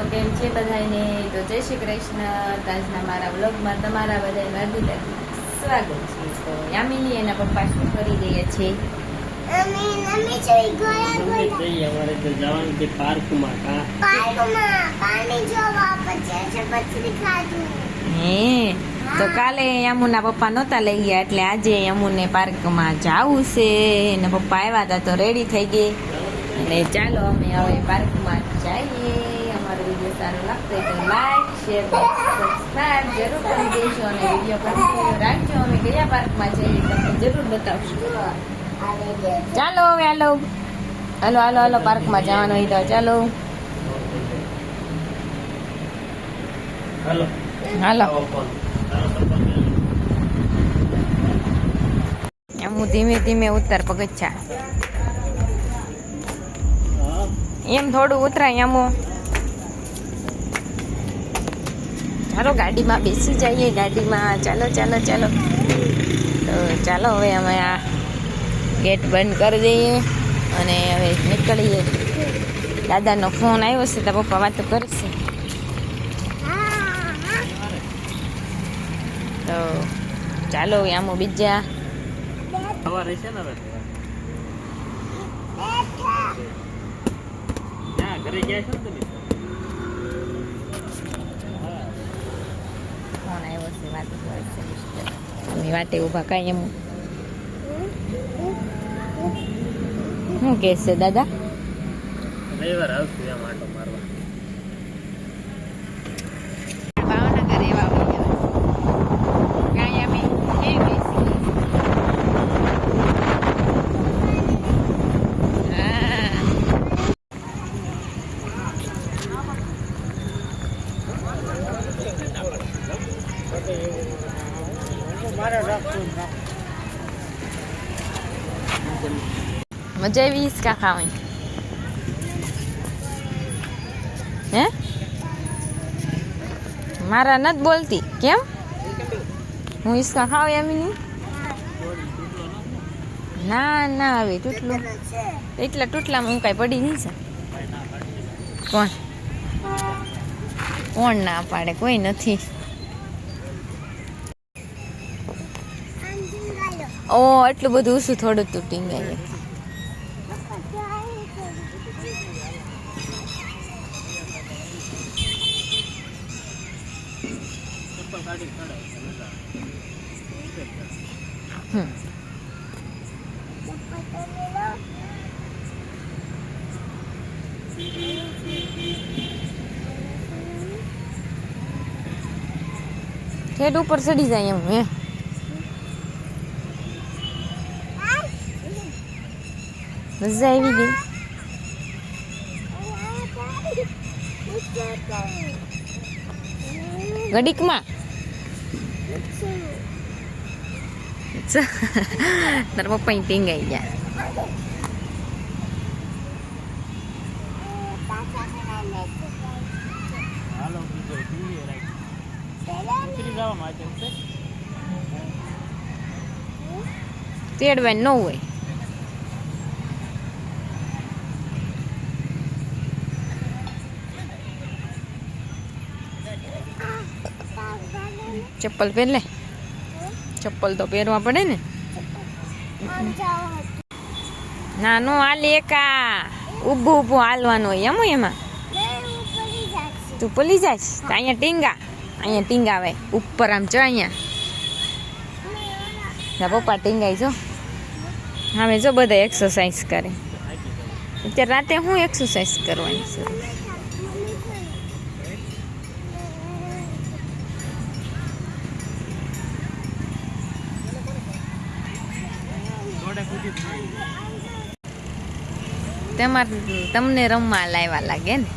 તો કેમ છે બધાને? તો જય શ્રી કૃષ્ણ. આજના મારા વ્લોગમાં તમારા બધાને હાર્દિક સ્વાગત છે. તો યામિની એના પપ્પા શું કરી રહ્યા છે? અમારે તો જવાનું છે પાર્કમાં. પાણી જોવા પછી ખાધું. હે તો કાલે યમુના પપ્પા નહોતા લઈ ગયા એટલે આજે યમુને પાર્કમાં જાવું છે. એના પપ્પા આવ્યા હતા તો રેડી થઈ ગઈ અને ચાલો અમે હવે પાર્કમાં જઈએ. અમારો વિડીયો સારો લાગતો હોય તો લાઈક શેર સબસ્ક્રાઇબ જરૂર કરી દેજો અને વિડીયો કન્ટિન્યુ રાખજો. અમે કયા પાર્કમાં જઈએ તમને જરૂર બતાવશું. ચાલો હવે હાલો હાલો હાલો હાલો પાર્કમાં જવાનું હોય તો ચાલો હાલો હાલો. હું ધીમે ધીમે ઉતર પગથિયા. એમ થોડું ઉતરાય એમ. ચાલો ગાડીમાં બેસી જઈએ. ગાડીમાં ચાલો ચાલો ચાલો. તો ચાલો હવે અમે આ ગેટ બંધ કરી દઈએ અને હવે નીકળીએ. દાદાનો ફોન આવ્યો છે તો પપ્પા વાતો કરશે. તો ચાલો આમ બીજા સવારે છે ને ઘરે ગયા છો ને તમે? ફોન આવ્યો છે વાતો કરશે. અમે વાટે ઊભા કાંઈ એમ શું કહેશે દાદા? રવિવાર આવશું એમ આટો મારવા. ભાવનગર એવા હોય કાંઈ અમે એ બેસી મજા આવી હિસકા ખાવાની? હે મારા નથી બોલતી કેમ? હું હિસકા ખાવ એમ નહીં. ના ના હવે તૂટલું એટલા તૂટલામાં હું કાંઈ પડી નહીં છે. કોણ કોણ ના પાડે? કોઈ નથી. ઓ એટલું બધું ઓછું થોડું તૂટી ગયું. ઠેઠ ઉપર ચડી જાય એમ. હે મજા આવી ગઈ. ઘડીકમાં તારા પપ્પા ટીંગાઈ ગયા. તેડવા ન હોય. ચપ્પલ પહેર લે. ચપ્પલ તો પહેરવા પડે ને. ના નો હાલ એકા ઊભું ઊભું હાલવાનું હોય એમ. એમાં તું પલી જાય તો અહીંયા ટીંગા. અહીંયા ટીંગાવે ઉપર આમ જો અહીંયા પપ્પા ટીંગાઈ જો. હવે જો બધા એક્સરસાઇઝ કરે. અત્યારે રાતે હું એક્સરસાઇઝ કરવાની છે. તમને રમવા લાવ્યા લાગે ને.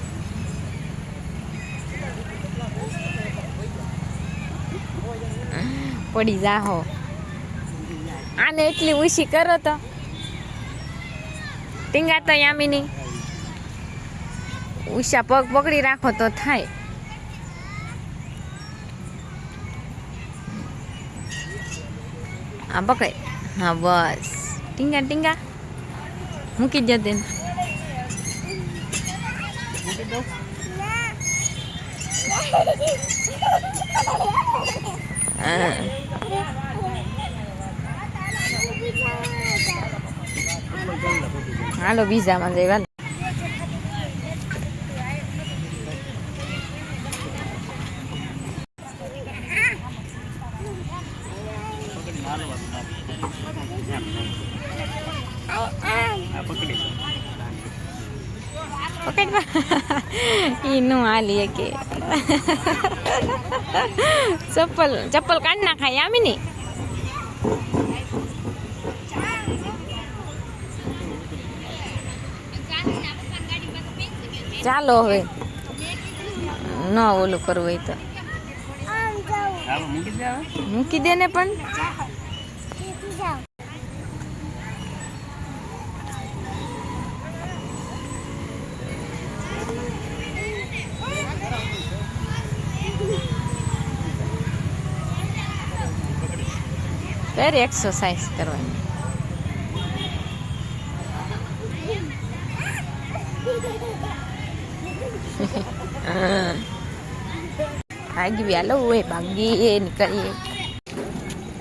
પડી જાહો. આને એટલી ઉછી કરો તો ટીંગા તો યામિની ઉષા પગ પકડી રાખો તો થાય. હા પકડ. હા બસ ટીંગા ટીંગા મૂકી જ દે. હા. હાલો બીજામાં જઈ વાલ. ઈ નો હાલી કે ચપ્પલ કાઢ નાખાય આમી ની. ચાલો હવે ન ઓલું કરવું હોય તો મૂકી દે ને. પણ ત્યારે એક્સરસાઇઝ કરવાની. ભાગી હાલો હોય ભાગીએ નીકળીએ.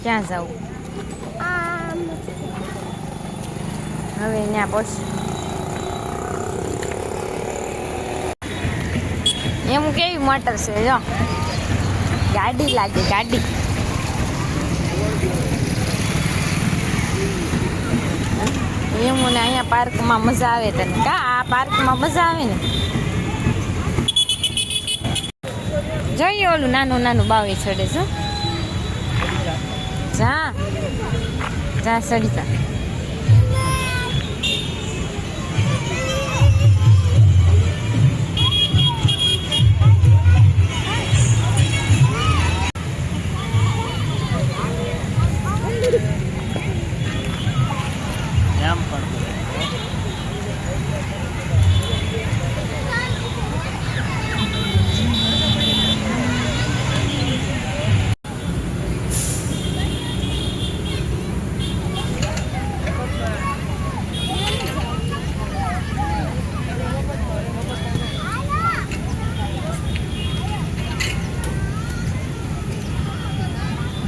ક્યાં જવું હવે? ત્યાં બસ એમ કેવી મોટર છે જો, ગાડી લાગે ગાડી. એમ ને અહીંયા પાર્કમાં મજા આવે તને? કા આ પાર્કમાં મજા આવે ને? જોઈએ ઓલું નાનું નાનું બાવી ચડે છે. જા જા સડી જા.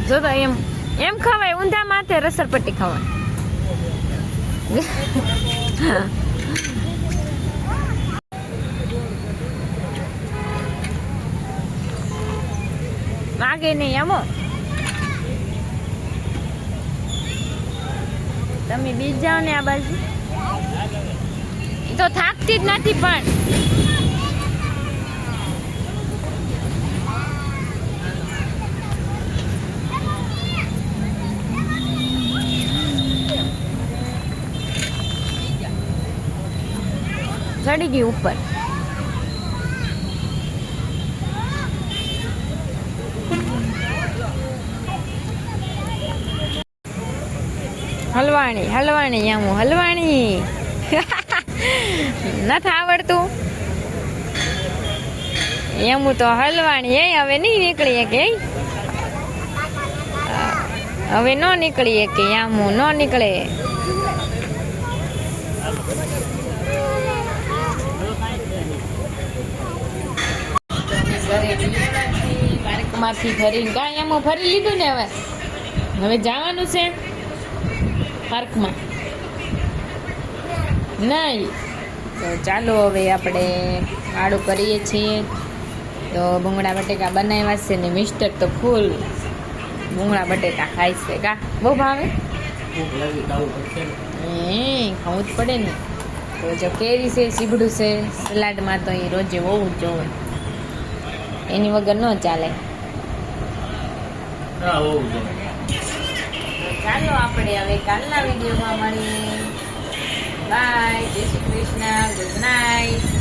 જો તો એમ ખવાય ઊંધા માથે રસરપટ્ટી ખવાય. વાગે નહીં આમો. તમે બીજ જાઓ ને આ બાજુ. તો થાકતી જ નથી પણ. ચડી ગઈ ઉપર. હલવાણી હલવાણી આમ હલવાણી. નથી આવડતું એમ તો હલવાણી. એ હવે નહીં નીકળીએ કે હવે ન નીકળીએ કે આમ ન નીકળે. પાર્કમાંથી ફરીને કાંઈ એમ ફરી લીધું ને. હવે જવાનું છે પાર્કમાં નહીં. તો ચાલો હવે આપણે આડું કરીએ છીએ. તો ભૂંગળા બટેકા બનાવ્યા છે ને મિસ્ટર તો ફૂલ ભૂંગળા બટેકા ખાય છે. કા બહુ ભાવે? ખાવું જ પડે ને. તો જો કેરી છે, સીબડું છે, સલાડમાં તો એ રોજે હોવું જ જોવે. એની વગર ન ચાલે. ચાલો આપણે હવે કાલના વિડીયોમાં મળીએ. બાય. જય શ્રી કૃષ્ણ. Good night.